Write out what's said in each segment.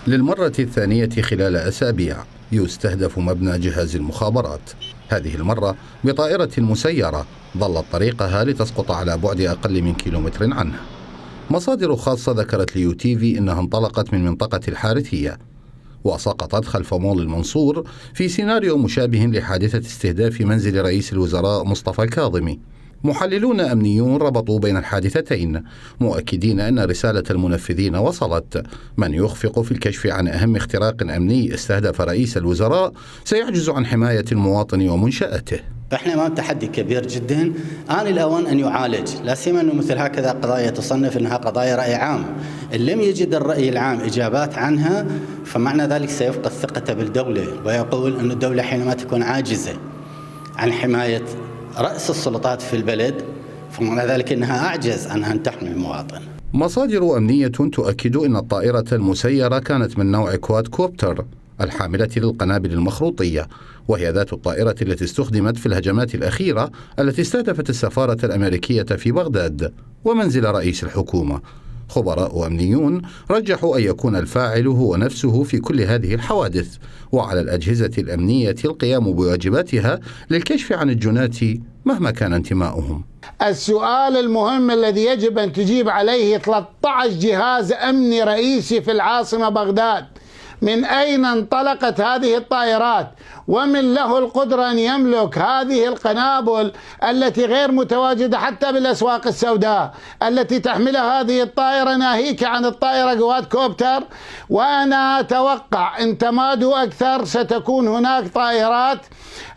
للمرة الثانية خلال أسابيع يستهدف مبنى جهاز المخابرات، هذه المرة بطائرة مسيرة ظلت طريقها لتسقط على بعد أقل من كيلومتر عنه. مصادر خاصة ذكرت ليو تي في إنها انطلقت من منطقة الحارثية وسقطت خلف مول المنصور في سيناريو مشابه لحادثة استهداف منزل رئيس الوزراء مصطفى الكاظمي. محللون أمنيون ربطوا بين الحادثتين، مؤكدين أن رسالة المنفذين وصلت. من يخفق في الكشف عن أهم اختراق أمني استهدف رئيس الوزراء سيعجز عن حماية المواطن ومنشأته. فإحنا أمام تحدي كبير جدا، آن الأوان أن يعالج، لا سيما أنه مثل هكذا قضايا تصنف أنها قضايا رأي عام، إن لم يجد الرأي العام إجابات عنها فمعنى ذلك سيفقد ثقته بالدولة، ويقول أن الدولة حينما تكون عاجزة عن حماية رأس السلطات في البلد فمعنى ذلك أنها أعجز عنها أن تحمي المواطن. مصادر أمنية تؤكد أن الطائرة المسيرة كانت من نوع كواد كوبتر الحاملة للقنابل المخروطية، وهي ذات الطائرة التي استخدمت في الهجمات الأخيرة التي استهدفت السفارة الأمريكية في بغداد ومنزل رئيس الحكومة. خبراء أمنيون رجحوا أن يكون الفاعل هو نفسه في كل هذه الحوادث، وعلى الأجهزة الأمنية القيام بواجباتها للكشف عن الجنات مهما كان انتماؤهم. السؤال المهم الذي يجب أن تجيب عليه 13 جهاز أمني رئيسي في العاصمة بغداد، من أين انطلقت هذه الطائرات؟ ومن له القدرة أن يملك هذه القنابل التي غير متواجدة حتى بالأسواق السوداء التي تحملها هذه الطائرة، ناهيك عن الطائرة كواد كوبتر. وأنا أتوقع إن تمادوا أكثر ستكون هناك طائرات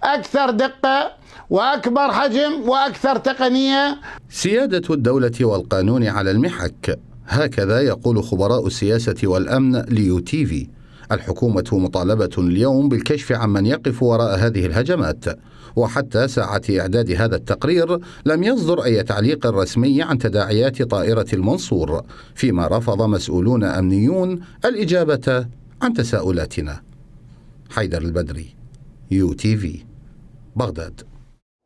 أكثر دقة وأكبر حجم وأكثر تقنية. سيادة الدولة والقانون على المحك، هكذا يقول خبراء السياسة والأمن ليو تي في. الحكومة مطالبة اليوم بالكشف عن من يقف وراء هذه الهجمات، وحتى ساعة إعداد هذا التقرير لم يصدر أي تعليق رسمي عن تداعيات طائرة المنصور، فيما رفض مسؤولون أمنيون الإجابة عن تساؤلاتنا. حيدر البدري، يو تي في، بغداد.